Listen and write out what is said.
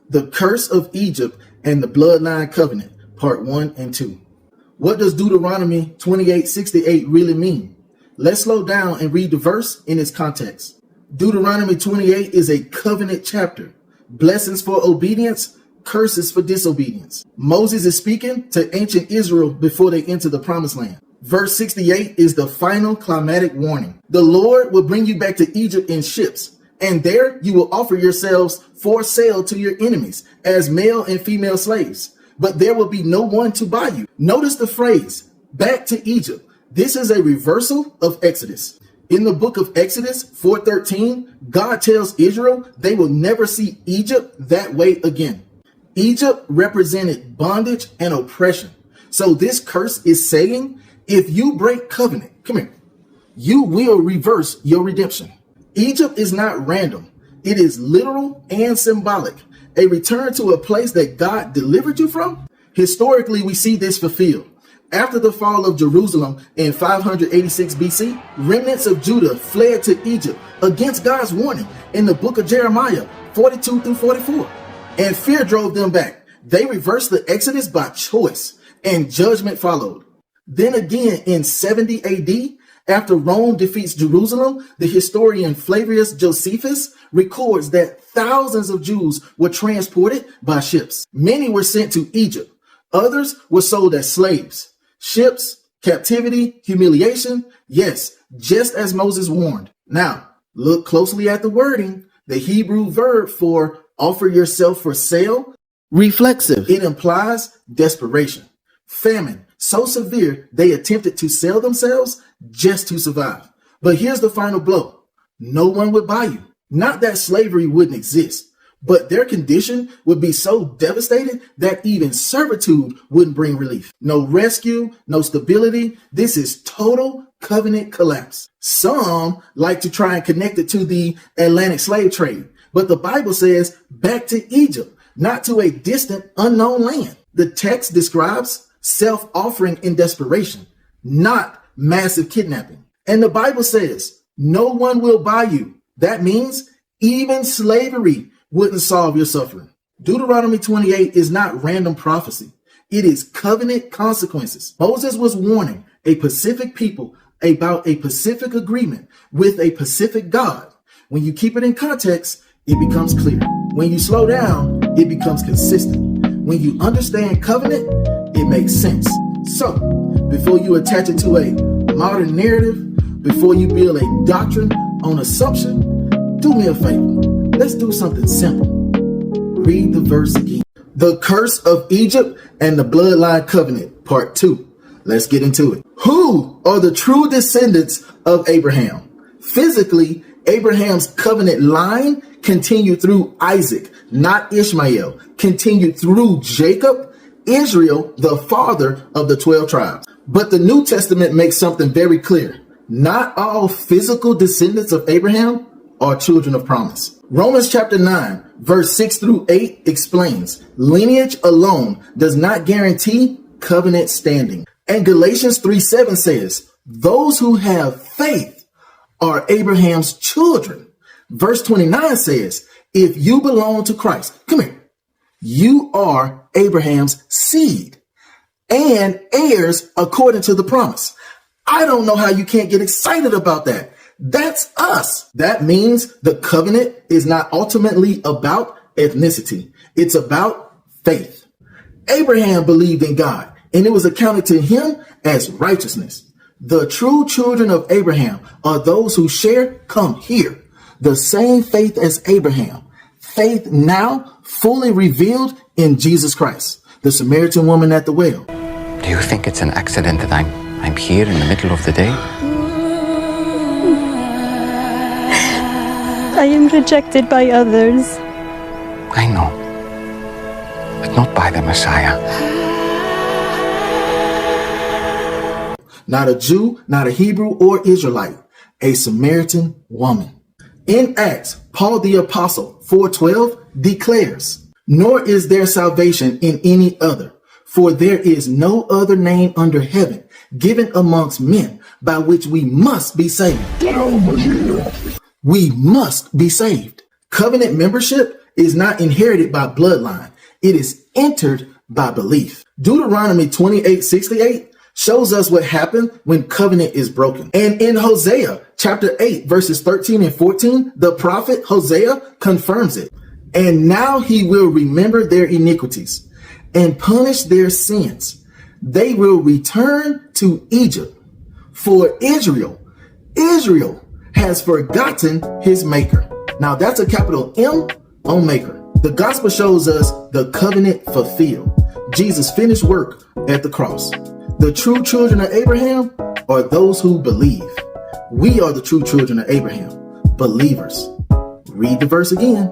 The Curse of Egypt and the Bloodline Covenant, Part 1 and 2. What does Deuteronomy 28:68 really mean? Let's slow down and read the verse in its context. Deuteronomy 28 is a covenant chapter. Blessings for obedience, curses for disobedience. Moses is speaking to ancient Israel before they enter the promised land. Verse 68 is the final climatic warning. The Lord will bring you back to Egypt in ships, and there you will offer yourselves for sale to your enemies as male and female slaves, but there will be no one to buy you. Notice the phrase, back to Egypt. This is a reversal of Exodus. In the book of Exodus 4:13, God tells Israel they will never see Egypt that way again. Egypt represented bondage and oppression. So this curse is saying, if you break covenant, you will reverse your redemption. Egypt is not random. It is literal and symbolic. A return to a place that God delivered you from. Historically, we see this fulfilled. After the fall of Jerusalem in 586 BC, remnants of Judah fled to Egypt against God's warning in the book of Jeremiah 42 through 44. And fear drove them back. They reversed the Exodus by choice, and judgment followed. Then again in 70 AD, after Rome defeats Jerusalem, the historian Flavius Josephus records that thousands of Jews were transported by ships. Many were sent to Egypt. Others were sold as slaves. Ships, captivity, humiliation. Yes, just as Moses warned. Now, look closely at the wording. The Hebrew verb for offer yourself for sale, reflexive. It implies desperation. Famine, so severe they attempted to sell themselves just to survive. But here's the final blow. No one would buy you. Not that slavery wouldn't exist, but their condition would be so devastated that even servitude wouldn't bring relief. No rescue, no stability. This is total covenant collapse. Some like to try and connect it to the Atlantic slave trade, but the Bible says back to Egypt, not to a distant unknown land. The text describes self-offering in desperation, not massive kidnapping. And the Bible says no one will buy you. That means even slavery wouldn't solve your suffering. Deuteronomy 28 is not random prophecy. It is covenant consequences. Moses was warning a Pacific people about a Pacific agreement with a Pacific God. When you keep it in context, it becomes clear. When you slow down, it becomes consistent. When you understand covenant, it makes sense. So, before you attach it to a modern narrative, before you build a doctrine on assumption, do me a favor. Let's do something simple. Read the verse again. The Curse of Egypt and the Bloodline Covenant, Part 2. Let's get into it. Who are the true descendants of Abraham? Physically, Abraham's covenant line continued through Isaac, not Ishmael, continued through Jacob, Israel, the father of the 12 tribes. But the New Testament makes something very clear. Not all physical descendants of Abraham are children of promise. Romans chapter 9, verse 6 through 8 explains lineage alone does not guarantee covenant standing. And Galatians 3:7 says, those who have faith are Abraham's children. Verse 29 says, if you belong to Christ, you are Abraham's seed and heirs according to the promise. I don't know how you can't get excited about that. That's us. That means the covenant is not ultimately about ethnicity. It's about faith. Abraham believed in God, and it was accounted to him as righteousness. The true children of Abraham are those who share, come here, the same faith as Abraham. Faith now fully revealed in Jesus Christ, the Samaritan woman at the well. Do you think it's an accident that I'm here in the middle of the day? I am rejected by others. I know, but not by the Messiah. Not a Jew, not a Hebrew or Israelite, a Samaritan woman. In Acts, Paul the Apostle 4:12 declares, nor is there salvation in any other, for there is no other name under heaven given amongst men by which we must be saved. We must be saved. Covenant membership is not inherited by bloodline. It is entered by belief. Deuteronomy 28:68 shows us what happened when covenant is broken. And in Hosea chapter 8, verses 13 and 14, the prophet Hosea confirms it. And now he will remember their iniquities and punish their sins. They will return to Egypt. For Israel has forgotten his maker. Now that's a capital M on maker. The gospel shows us the covenant fulfilled. Jesus' finished work at the cross. The true children of Abraham are those who believe. We are the true children of Abraham, believers. Read the verse again.